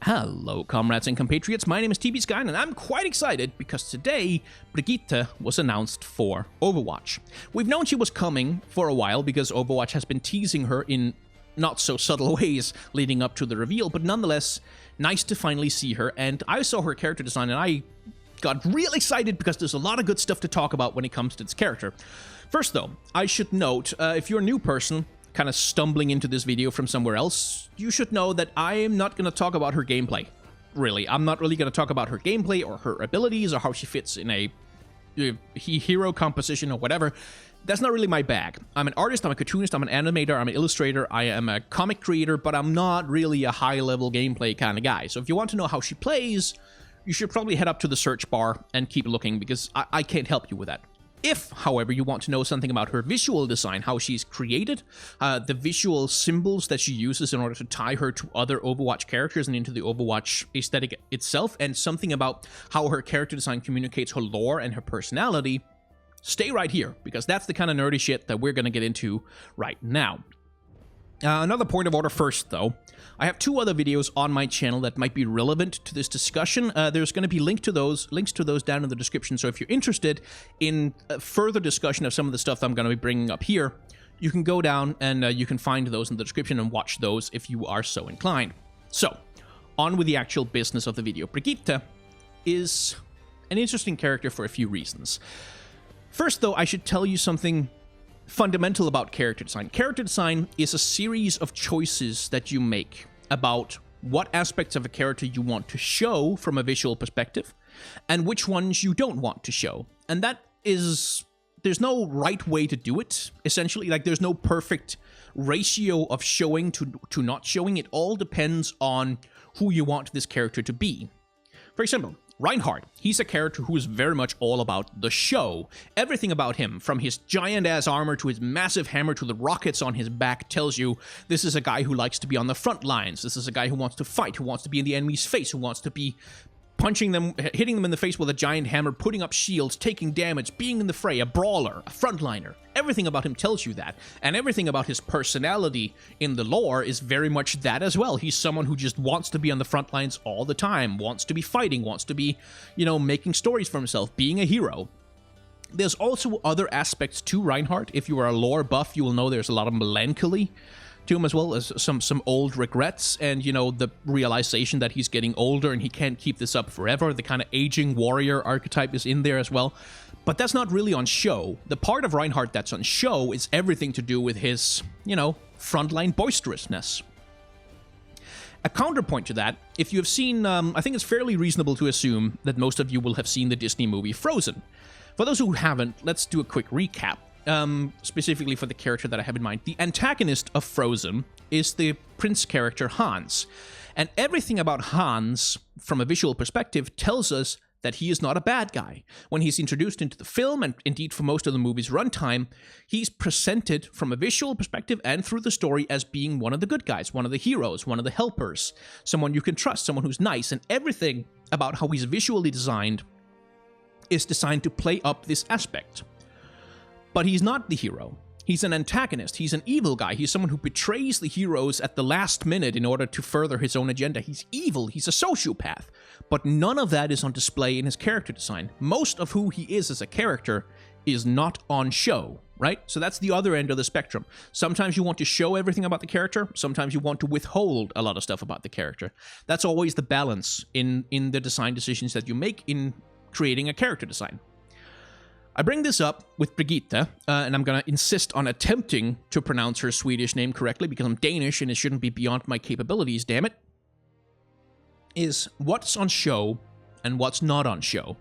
Hello, comrades and compatriots. My name is TB Skyn, and I'm quite excited because today Brigitte was announced for Overwatch. We've known she was coming for a while because Overwatch has been teasing her in not so subtle ways leading up to the reveal, but nonetheless, nice to finally see her. And I saw her character design and I got real excited because there's a lot of good stuff to talk about when it comes to this character. First though, I should note, if you're a new person, kind of stumbling into this video from somewhere else, you should know that I am not going to talk about her gameplay. Really, I'm not really going to talk about her gameplay or her abilities or how she fits in a hero composition or whatever. That's not really my bag. I'm an artist, I'm a cartoonist, I'm an animator, I'm an illustrator, I am a comic creator, but I'm not really a high-level gameplay kind of guy. So if you want to know how she plays, you should probably head up to the search bar and keep looking because I can't help you with that. If, however, you want to know something about her visual design, how she's created, the visual symbols that she uses in order to tie her to other Overwatch characters and into the Overwatch aesthetic itself, and something about how her character design communicates her lore and her personality, stay right here, because that's the kind of nerdy shit that we're going to get into right now. Another point of order first, though. I have two other videos on my channel that might be relevant to this discussion. There's going to be links to those down in the description, so if you're interested in further discussion of some of the stuff that I'm going to be bringing up here, you can go down and you can find those in the description and watch those if you are so inclined. So, on with the actual business of the video. Brigitte is an interesting character for a few reasons. First, though, I should tell you something fundamental about character design. Character design is a series of choices that you make about what aspects of a character you want to show from a visual perspective and which ones you don't want to show. And that is, there's no right way to do it, essentially. Like, there's no perfect ratio of showing to not showing. It all depends on who you want this character to be. For example, Reinhardt, he's a character who is very much all about the show. Everything about him, from his giant-ass armor to his massive hammer to the rockets on his back, tells you this is a guy who likes to be on the front lines. This is a guy who wants to fight, who wants to be in the enemy's face, who wants to be punching them, hitting them in the face with a giant hammer, putting up shields, taking damage, being in the fray, a brawler, a frontliner. Everything about him tells you that, and everything about his personality in the lore is very much that as well. He's someone who just wants to be on the front lines all the time, wants to be fighting, wants to be, you know, making stories for himself, being a hero. There's also other aspects to Reinhardt. If you are a lore buff, you will know there's a lot of melancholy to him, as well as some old regrets, and, you know, the realization that he's getting older and he can't keep this up forever. The kind of aging warrior archetype is in there as well. But that's not really on show. The part of Reinhardt that's on show is everything to do with his, you know, frontline boisterousness. A counterpoint to that, if you have seen, I think it's fairly reasonable to assume that most of you will have seen the Disney movie Frozen. For those who haven't, let's do a quick recap. Specifically for the character that I have in mind. The antagonist of Frozen is the prince character Hans. And everything about Hans, from a visual perspective, tells us that he is not a bad guy. When he's introduced into the film, and indeed for most of the movie's runtime, he's presented from a visual perspective and through the story as being one of the good guys, one of the heroes, one of the helpers, someone you can trust, someone who's nice, and everything about how he's visually designed is designed to play up this aspect. But he's not the hero. He's an antagonist. He's an evil guy. He's someone who betrays the heroes at the last minute in order to further his own agenda. He's evil. He's a sociopath. But none of that is on display in his character design. Most of who he is as a character is not on show, right? So that's the other end of the spectrum. Sometimes you want to show everything about the character. Sometimes you want to withhold a lot of stuff about the character. That's always the balance in the design decisions that you make in creating a character design. I bring this up with Brigitte, and I'm going to insist on attempting to pronounce her Swedish name correctly because I'm Danish and it shouldn't be beyond my capabilities, damn it, is what's on show and what's not on show.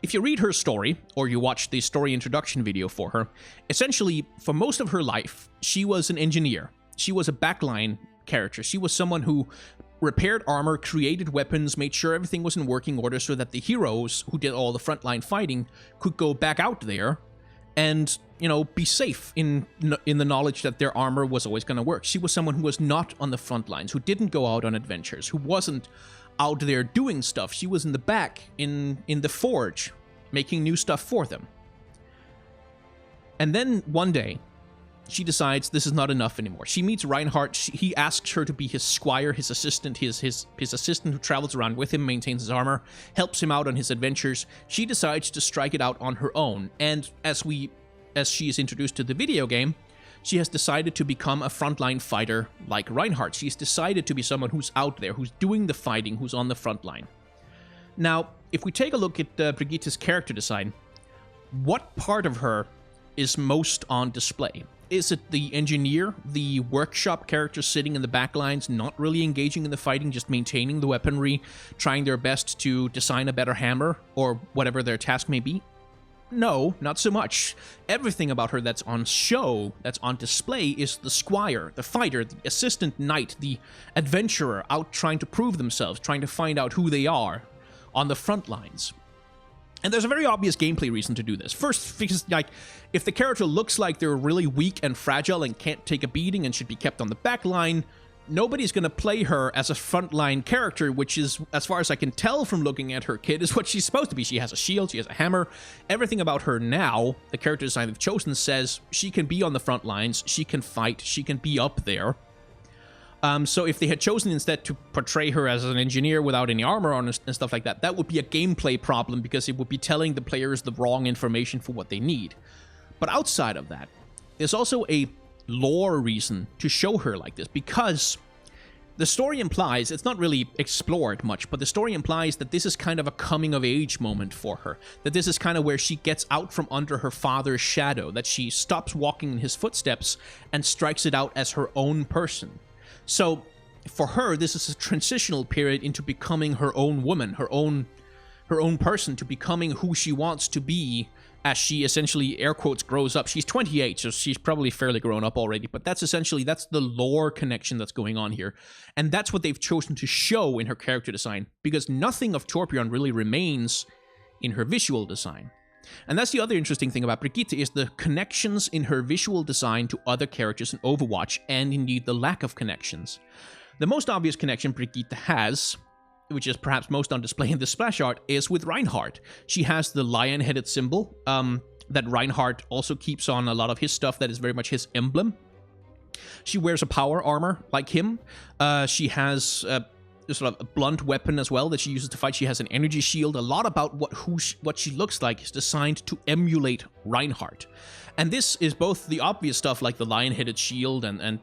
If you read her story, or you watch the story introduction video for her, essentially, for most of her life, she was an engineer. She was a backline character. She was someone who repaired armor, created weapons, made sure everything was in working order so that the heroes who did all the frontline fighting could go back out there and, you know, be safe in the knowledge that their armor was always going to work. She was someone who was not on the front lines, who didn't go out on adventures, who wasn't out there doing stuff. She was in the back, in the forge, making new stuff for them. And then one day, she decides this is not enough anymore. She meets Reinhardt. He asks her to be his squire, his assistant, his assistant who travels around with him, maintains his armor, helps him out on his adventures. She decides to strike it out on her own. And as she is introduced to the video game, she has decided to become a frontline fighter like Reinhardt. She's decided to be someone who's out there, who's doing the fighting, who's on the front line. Now, if we take a look at Brigitte's character design, what part of her is most on display? Is it the engineer, the workshop character sitting in the back lines, not really engaging in the fighting, just maintaining the weaponry, trying their best to design a better hammer, or whatever their task may be? No, not so much. Everything about her that's on show, that's on display, is the squire, the fighter, the assistant knight, the adventurer out trying to prove themselves, trying to find out who they are on the front lines. And there's a very obvious gameplay reason to do this. First, because, like, if the character looks like they're really weak and fragile and can't take a beating and should be kept on the back line, nobody's going to play her as a frontline character, which is, as far as I can tell from looking at her kit, is what she's supposed to be. She has a shield, she has a hammer. Everything about her now, the character design they've chosen, says she can be on the front lines, she can fight, she can be up there. So if they had chosen instead to portray her as an engineer without any armor on and stuff like that, that would be a gameplay problem because it would be telling the players the wrong information for what they need. But outside of that, there's also a lore reason to show her like this, because the story implies, it's not really explored much, but the story implies that this is kind of a coming-of-age moment for her, that this is kind of where she gets out from under her father's shadow, that she stops walking in his footsteps and strikes it out as her own person. So, for her, this is a transitional period into becoming her own woman, her own person, to becoming who she wants to be as she essentially, air quotes, grows up. She's 28, so she's probably fairly grown up already, but that's the lore connection that's going on here. And that's what they've chosen to show in her character design, because nothing of Torbjorn really remains in her visual design. And that's the other interesting thing about Brigitte, is the connections in her visual design to other characters in Overwatch, and indeed the lack of connections. The most obvious connection Brigitte has, which is perhaps most on display in the splash art, is with Reinhardt. She has the lion-headed symbol that Reinhardt also keeps on a lot of his stuff, that is very much his emblem. She wears a power armor like him. She has sort of a blunt weapon as well that she uses to fight. She has an energy shield. A lot about what she looks like is designed to emulate Reinhardt. And this is both the obvious stuff like the lion-headed shield and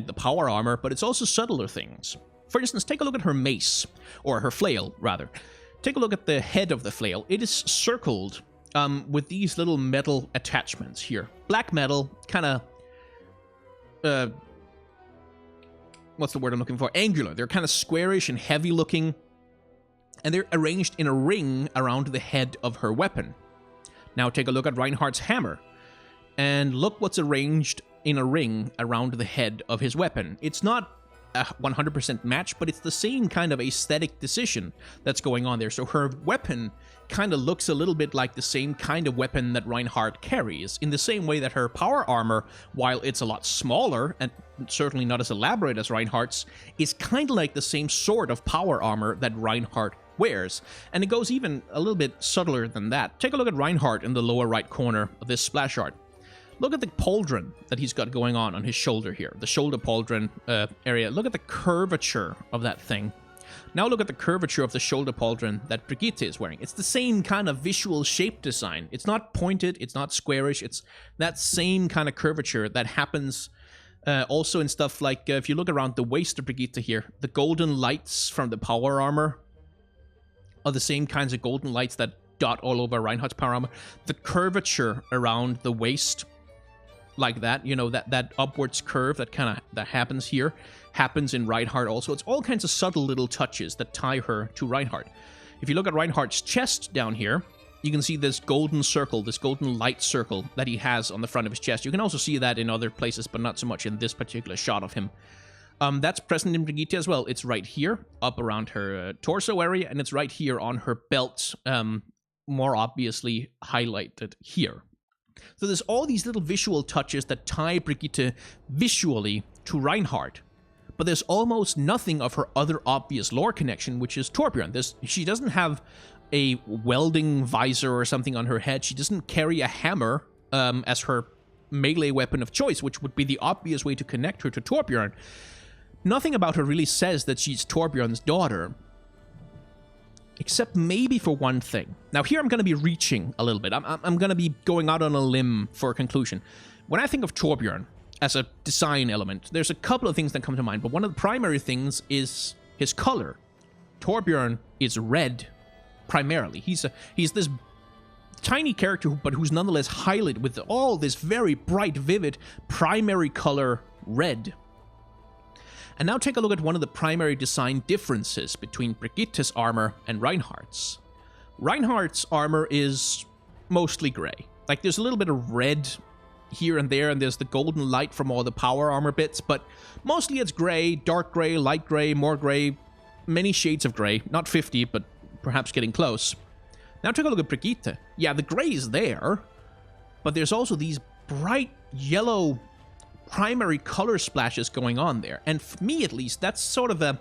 the power armor, but it's also subtler things. For instance, take a look at her mace, or her flail, rather. Take a look at the head of the flail. It is circled with these little metal attachments here. Black metal, kind of what's the word I'm looking for? Angular. They're kind of squarish and heavy looking, and they're arranged in a ring around the head of her weapon. Now take a look at Reinhardt's hammer, and look what's arranged in a ring around the head of his weapon. It's not a 100% match, but it's the same kind of aesthetic decision that's going on there. So her weapon kind of looks a little bit like the same kind of weapon that Reinhardt carries, in the same way that her power armor, while it's a lot smaller and certainly not as elaborate as Reinhardt's, is kind of like the same sort of power armor that Reinhardt wears. And it goes even a little bit subtler than that. Take a look at Reinhardt in the lower right corner of this splash art. Look at the pauldron that he's got going on his shoulder here, the shoulder pauldron area. Look at the curvature of that thing. Now look at the curvature of the shoulder pauldron that Brigitte is wearing. It's the same kind of visual shape design. It's not pointed, it's not squarish, it's that same kind of curvature that happens also in stuff like, if you look around the waist of Brigitte here, the golden lights from the power armor are the same kinds of golden lights that dot all over Reinhardt's power armor. The curvature around the waist, like that, you know, that upwards curve that happens here, happens in Reinhardt also. It's all kinds of subtle little touches that tie her to Reinhardt. If you look at Reinhardt's chest down here, you can see this golden circle, this golden light circle that he has on the front of his chest. You can also see that in other places, but not so much in this particular shot of him. That's present in Brigitte as well. It's right here, up around her torso area, and it's right here on her belt, more obviously highlighted here. So there's all these little visual touches that tie Brigitte visually to Reinhardt, but there's almost nothing of her other obvious lore connection, which is Torbjorn. She doesn't have a welding visor or something on her head. She doesn't carry a hammer as her melee weapon of choice, which would be the obvious way to connect her to Torbjorn. Nothing about her really says that she's Torbjorn's daughter. Except maybe for one thing. Now here I'm going to be reaching a little bit. I'm going to be going out on a limb for a conclusion. When I think of Torbjorn as a design element, there's a couple of things that come to mind, but one of the primary things is his color. Torbjorn is red, primarily. He's this tiny character, but who's nonetheless highlighted with all this very bright, vivid, primary color red. And now take a look at one of the primary design differences between Brigitte's armor and Reinhardt's. Reinhardt's armor is mostly gray. Like, there's a little bit of red here and there, and there's the golden light from all the power armor bits, but mostly it's gray, dark gray, light gray, more gray, many shades of gray. Not 50, but perhaps getting close. Now take a look at Brigitte. Yeah, the gray is there, but there's also these bright yellow primary color splashes going on there. And for me, at least, that's sort of a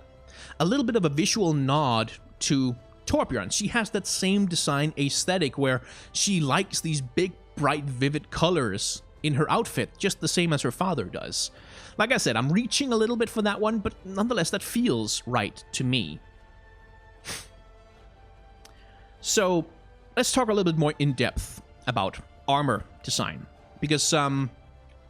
little bit of a visual nod to Torbjorn. She has that same design aesthetic where she likes these big, bright, vivid colors in her outfit, just the same as her father does. Like I said, I'm reaching a little bit for that one, but nonetheless, that feels right to me. So, let's talk a little bit more in depth about armor design. Because,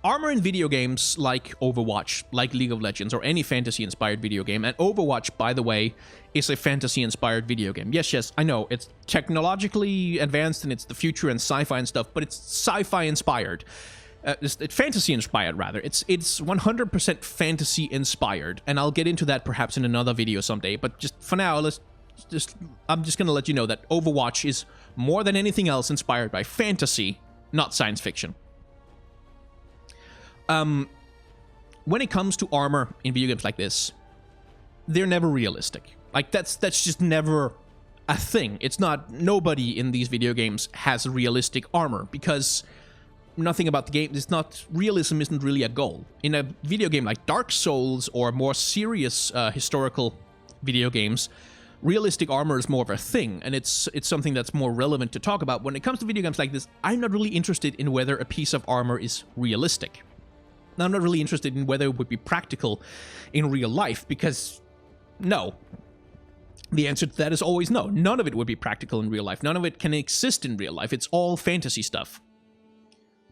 armor in video games like Overwatch, like League of Legends, or any fantasy-inspired video game, and Overwatch, by the way, is a fantasy-inspired video game. Yes, I know, it's technologically advanced and it's the future and sci-fi and stuff, but it's sci-fi-inspired. It's fantasy-inspired, rather. It's 100% fantasy-inspired, and I'll get into that perhaps in another video someday, but just for now, I'm just gonna let you know that Overwatch is more than anything else inspired by fantasy, not science fiction. When it comes to armor in video games like this, they're never realistic. Like, that's just never a thing. It's not, nobody in these video games has realistic armor, because nothing about the game, it's not, realism isn't really a goal. In a video game like Dark Souls or more serious historical video games, realistic armor is more of a thing, and it's something that's more relevant to talk about. When it comes to video games like this, I'm not really interested in whether a piece of armor is realistic. Now, I'm not really interested in whether it would be practical in real life, because no. The answer to that is always no. None of it would be practical in real life. None of it can exist in real life. It's all fantasy stuff.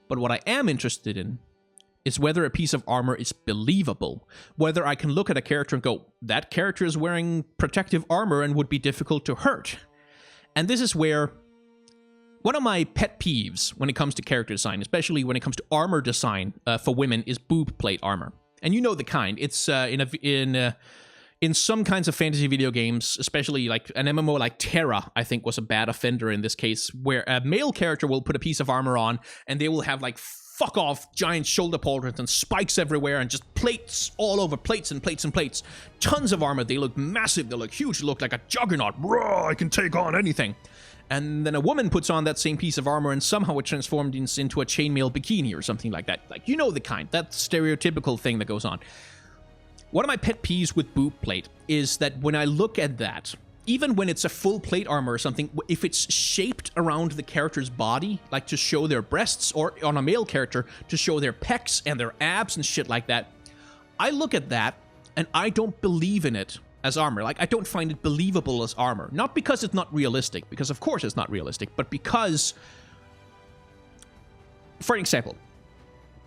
But what I am interested in is whether a piece of armor is believable. Whether I can look at a character and go, that character is wearing protective armor and would be difficult to hurt. And this is where one of my pet peeves when it comes to character design, especially when it comes to armor design for women, is boob plate armor. And you know the kind. It's in some kinds of fantasy video games, especially like an MMO like Terra, I think was a bad offender in this case, where a male character will put a piece of armor on and they will have like fuck off giant shoulder pauldrons and spikes everywhere and just plates all over, plates and plates and plates. Tons of armor. They look massive. They look huge. They look like a juggernaut. Bro, I can take on anything. And then a woman puts on that same piece of armor and somehow it transformed into a chainmail bikini or something like that. Like, you know the kind. That stereotypical thing that goes on. One of my pet peeves with boob plate is that when I look at that, even when it's a full plate armor or something, if it's shaped around the character's body, like to show their breasts, or on a male character to show their pecs and their abs and shit like that, I look at that and I don't believe in it as armor. Like, I don't find it believable as armor. Not because it's not realistic, because of course it's not realistic, but because, for example,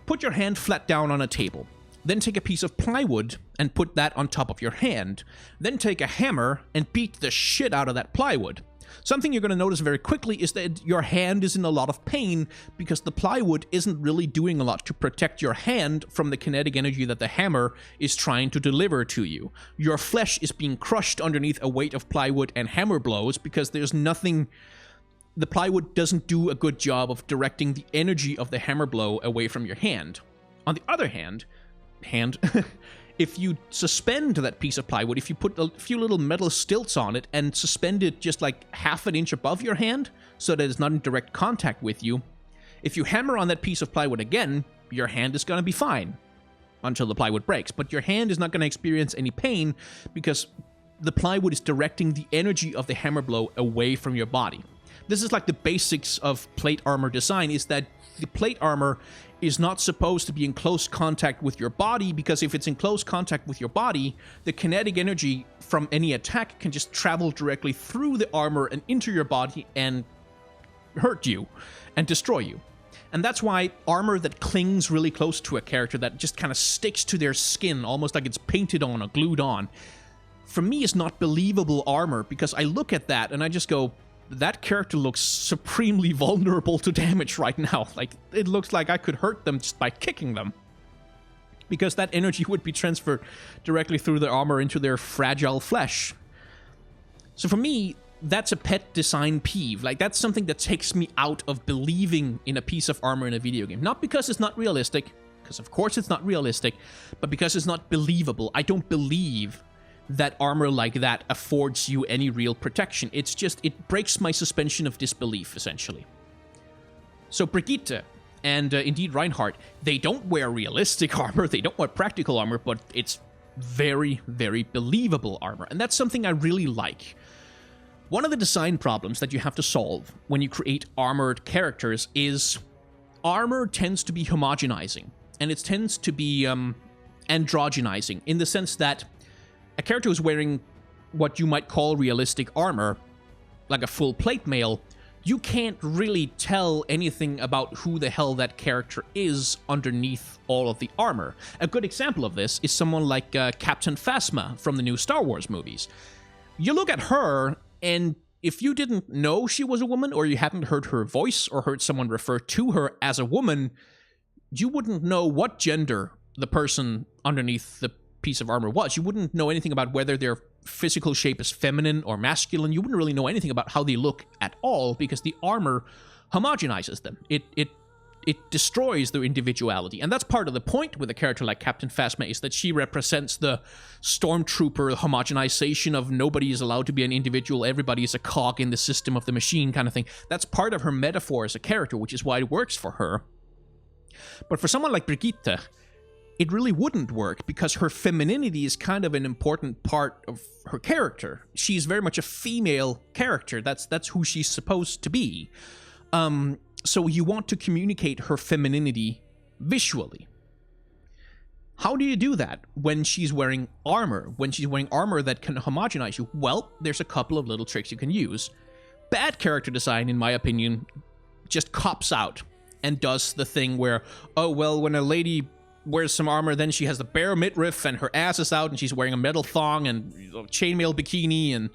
put your hand flat down on a table. Then take a piece of plywood and put that on top of your hand. Then take a hammer and beat the shit out of that plywood. Something you're going to notice very quickly is that your hand is in a lot of pain because the plywood isn't really doing a lot to protect your hand from the kinetic energy that the hammer is trying to deliver to you. Your flesh is being crushed underneath a weight of plywood and hammer blows because there's nothing... The plywood doesn't do a good job of directing the energy of the hammer blow away from your hand. On the other hand, if you suspend that piece of plywood, if you put a few little metal stilts on it and suspend it just like half an inch above your hand so that it's not in direct contact with you, if you hammer on that piece of plywood again, your hand is going to be fine until the plywood breaks. But your hand is not going to experience any pain because the plywood is directing the energy of the hammer blow away from your body. This is like the basics of plate armor design, is that the plate armor is not supposed to be in close contact with your body, because if it's in close contact with your body, the kinetic energy from any attack can just travel directly through the armor and into your body and hurt you and destroy you. And that's why armor that clings really close to a character, that just kind of sticks to their skin, almost like it's painted on or glued on, for me is not believable armor, because I look at that and I just go, that character looks supremely vulnerable to damage right now. Like, it looks like I could hurt them just by kicking them, because that energy would be transferred directly through their armor into their fragile flesh. So for me, that's a pet design peeve. Like, that's something that takes me out of believing in a piece of armor in a video game. Not because it's not realistic, because of course it's not realistic, but because it's not believable. I don't believe that armor like that affords you any real protection. It's just, it breaks my suspension of disbelief, essentially. So Brigitte and indeed Reinhardt, they don't wear realistic armor, they don't wear practical armor, but it's very, very believable armor. And that's something I really like. One of the design problems that you have to solve when you create armored characters is armor tends to be homogenizing, and it tends to be androgenizing, in the sense that a character who's wearing what you might call realistic armor, like a full plate mail, you can't really tell anything about who the hell that character is underneath all of the armor. A good example of this is someone like Captain Phasma from the new Star Wars movies. You look at her, and if you didn't know she was a woman, or you hadn't heard her voice, or heard someone refer to her as a woman, you wouldn't know what gender the person underneath the piece of armor was. You wouldn't know anything about whether their physical shape is feminine or masculine. You wouldn't really know anything about how they look at all, because the armor homogenizes them. It destroys their individuality. And that's part of the point with a character like Captain Phasma, is that she represents the stormtrooper homogenization of nobody is allowed to be an individual, everybody is a cog in the system of the machine kind of thing. That's part of her metaphor as a character, which is why it works for her. But for someone like Brigitte, it really wouldn't work, because her femininity is kind of an important part of her character. She's very much a female character. That's who she's supposed to be. So you want to communicate her femininity visually. How do you do that when she's wearing armor? When she's wearing armor that can homogenize you? Well, there's a couple of little tricks you can use. Bad character design, in my opinion, just cops out and does the thing where, oh, well, when a lady wears some armor, then she has the bare midriff and her ass is out and she's wearing a metal thong and chainmail bikini and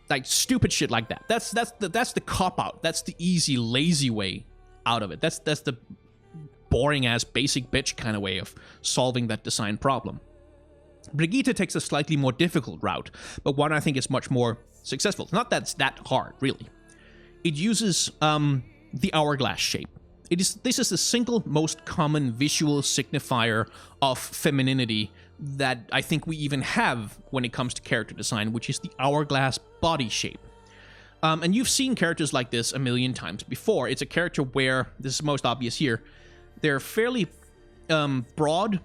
like stupid shit like that. That's the cop out. That's the easy, lazy way out of it. That's the boring ass basic bitch kind of way of solving that design problem. Brigitte takes a slightly more difficult route, but one I think is much more successful. It's not that it's that hard, really. It uses the hourglass shape. This is the single most common visual signifier of femininity that I think we even have when it comes to character design, which is the hourglass body shape. And you've seen characters like this a million times before. It's a character where, this is most obvious here, they're fairly broad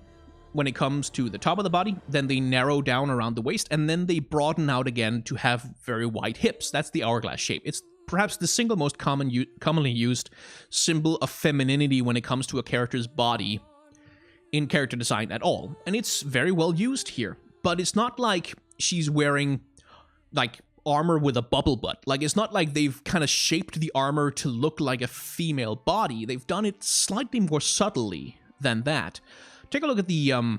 when it comes to the top of the body, then they narrow down around the waist, and then they broaden out again to have very wide hips. That's the hourglass shape. It's perhaps the single most commonly used symbol of femininity when it comes to a character's body in character design at all. And it's very well used here. But it's not like she's wearing, like, armor with a bubble butt. Like, it's not like they've kind of shaped the armor to look like a female body. They've done it slightly more subtly than that. Take a look at the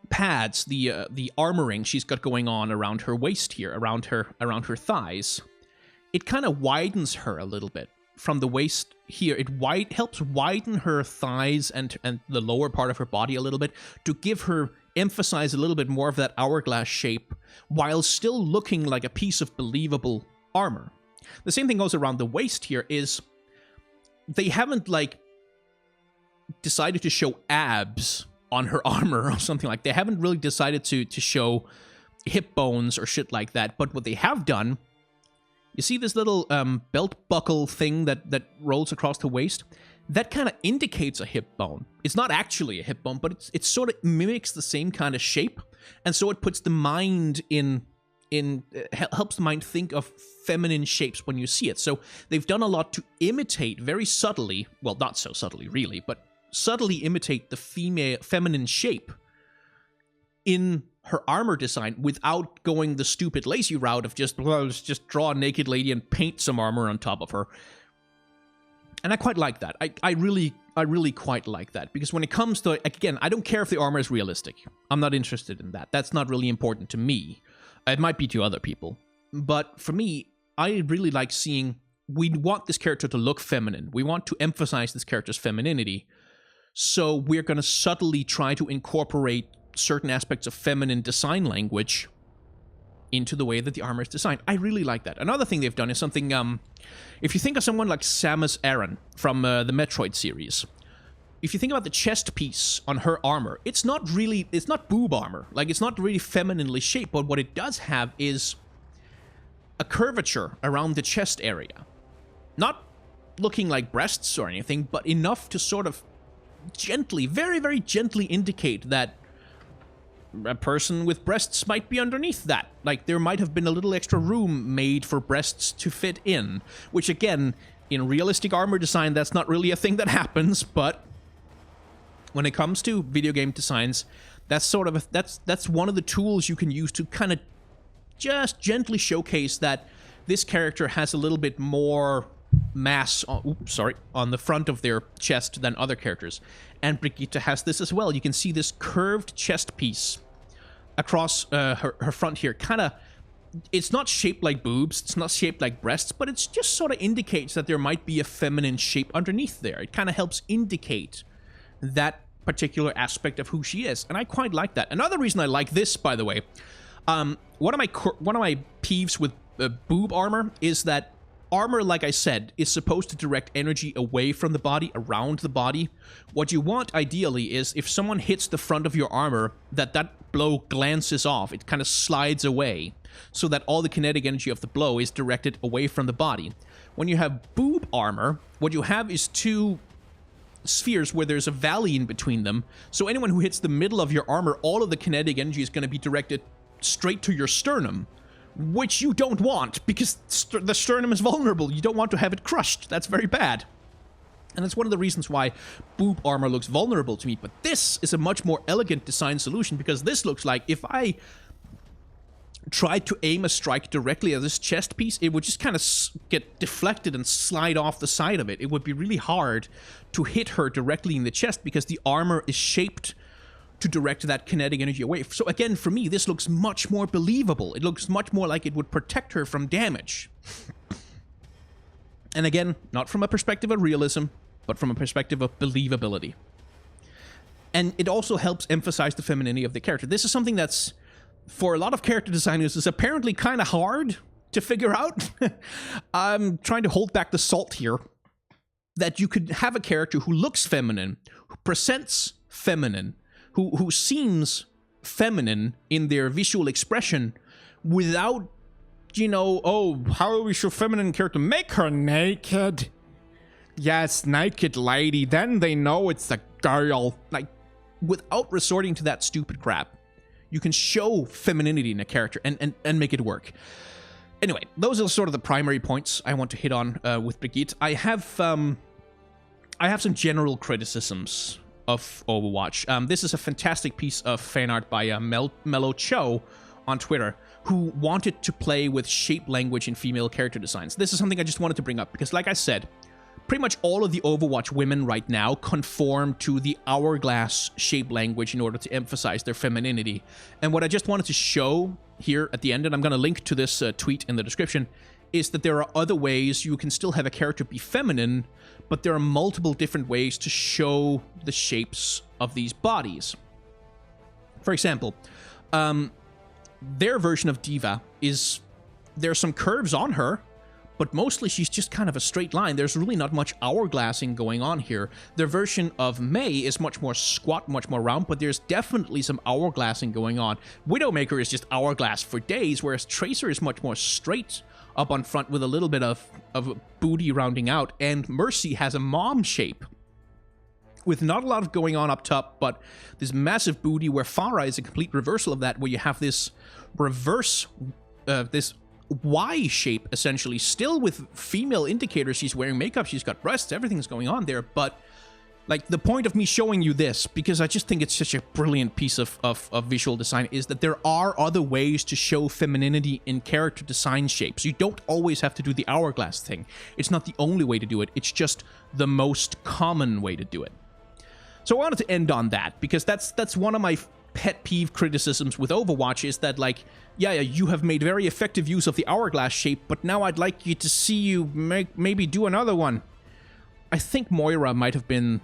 pads, the armoring she's got going on around her waist here, around her thighs. It kind of widens her a little bit from the waist here. It helps widen her thighs and the lower part of her body a little bit to give her, emphasize a little bit more of that hourglass shape while still looking like a piece of believable armor. The same thing goes around the waist here. Is they haven't like decided to show abs on her armor or something like that. They haven't really decided to show hip bones or shit like that. But what they have done, you see this little belt buckle thing that rolls across the waist? That kind of indicates a hip bone. It's not actually a hip bone, but it sort of mimics the same kind of shape. And so it puts the mind in helps the mind think of feminine shapes when you see it. So they've done a lot to imitate very subtly, well, not so subtly really, but subtly imitate the feminine shape in her armor design without going the stupid lazy route of just, well, let's just draw a naked lady and paint some armor on top of her. And I quite like that. I really quite like that, because when it comes to, again, I don't care if the armor is realistic. I'm not interested in that. That's not really important to me. It might be to other people. But for me, I really like seeing, we want this character to look feminine. We want to emphasize this character's femininity. So we're going to subtly try to incorporate certain aspects of feminine design language into the way that the armor is designed. I really like that. Another thing they've done is something, if you think of someone like Samus Aran from the Metroid series, if you think about the chest piece on her armor, it's not boob armor. Like, it's not really femininely shaped, but what it does have is a curvature around the chest area. Not looking like breasts or anything, but enough to sort of gently, very, very gently indicate that a person with breasts might be underneath that. Like, there might have been a little extra room made for breasts to fit in, which, again, in realistic armor design, that's not really a thing that happens, but when it comes to video game designs, that's sort of that's one of the tools you can use to kind of just gently showcase that this character has a little bit more mass on the front of their chest than other characters. And Brigitte has this as well. You can see this curved chest piece across her front here. Kind of, it's not shaped like boobs, it's not shaped like breasts, but it's just sort of indicates that there might be a feminine shape underneath there. It kind of helps indicate that particular aspect of who she is, and I quite like that. Another reason I like this, by the way, one of my peeves with boob armor is that armor, like I said, is supposed to direct energy away from the body, around the body. What you want, ideally, is if someone hits the front of your armor, that blow glances off. It kind of slides away, so that all the kinetic energy of the blow is directed away from the body. When you have boob armor, what you have is two spheres where there's a valley in between them. So anyone who hits the middle of your armor, all of the kinetic energy is going to be directed straight to your sternum, which you don't want, because the sternum is vulnerable. You don't want to have it crushed. That's very bad. And that's one of the reasons why boob armor looks vulnerable to me. But this is a much more elegant design solution, because this looks like if I tried to aim a strike directly at this chest piece, it would just kind of get deflected and slide off the side of it. It would be really hard to hit her directly in the chest, because the armor is shaped to direct that kinetic energy away. So again, for me, this looks much more believable. It looks much more like it would protect her from damage. And again, not from a perspective of realism, but from a perspective of believability. And it also helps emphasize the femininity of the character. This is something that's, for a lot of character designers, is apparently kind of hard to figure out. I'm trying to hold back the salt here. That you could have a character who looks feminine, who presents feminine, who seems feminine in their visual expression, without, you know, oh, how do we show feminine character? Make her naked. Yes, naked lady. Then they know it's a girl. Like, without resorting to that stupid crap, you can show femininity in a character and make it work. Anyway, those are sort of the primary points I want to hit on with Brigitte. I have some general criticisms of Overwatch. This is a fantastic piece of fan art by Mel Cho on Twitter, who wanted to play with shape language in female character designs. This is something I just wanted to bring up, because like I said, pretty much all of the Overwatch women right now conform to the hourglass shape language in order to emphasize their femininity. And what I just wanted to show here at the end, and I'm going to link to this tweet in the description, is that there are other ways you can still have a character be feminine, but there are multiple different ways to show the shapes of these bodies. For example, their version of Diva is, there's some curves on her, but mostly she's just kind of a straight line. There's really not much hourglassing going on here. Their version of Mei is much more squat, much more round, but there's definitely some hourglassing going on. Widowmaker is just hourglass for days, whereas Tracer is much more straight up on front with a little bit of booty rounding out, and Mercy has a mom shape with not a lot of going on up top, but this massive booty, where Farah is a complete reversal of that, where you have this reverse this Y shape, essentially, still with female indicators. She's wearing makeup, she's got breasts, everything's going on there, but like, the point of me showing you this, because I just think it's such a brilliant piece of visual design, is that there are other ways to show femininity in character design shapes. You don't always have to do the hourglass thing. It's not the only way to do it. It's just the most common way to do it. So I wanted to end on that, because that's one of my pet peeve criticisms with Overwatch, is that, like, yeah, you have made very effective use of the hourglass shape, but now I'd like you to see you maybe do another one. I think Moira might have been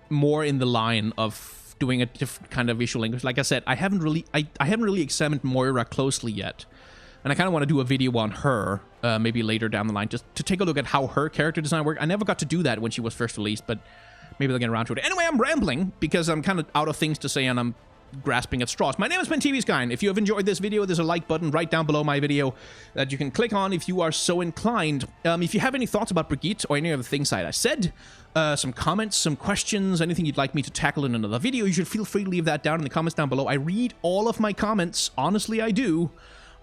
more in the line of doing a different kind of visual language. Like I said, I haven't really examined Moira closely yet, and I kind of want to do a video on her maybe later down the line, just to take a look at how her character design worked. I never got to do that when she was first released, but maybe they'll get around to it. Anyway, I'm rambling because I'm kind of out of things to say and I'm grasping at straws. My name has been TVSky. If you have enjoyed this video, there's a like button right down below my video that you can click on if you are so inclined. If you have any thoughts about Brigitte or any of the things that I said, some comments, some questions, anything you'd like me to tackle in another video, you should feel free to leave that down in the comments down below. I read all of my comments. Honestly, I do.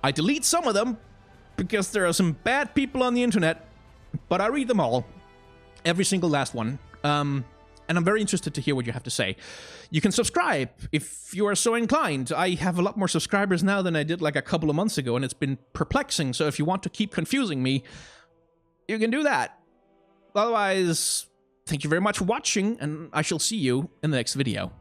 I delete some of them because there are some bad people on the internet, but I read them all. Every single last one. And I'm very interested to hear what you have to say. You can subscribe if you are so inclined. I have a lot more subscribers now than I did like a couple of months ago, and it's been perplexing. So if you want to keep confusing me, you can do that. Otherwise, thank you very much for watching, and I shall see you in the next video.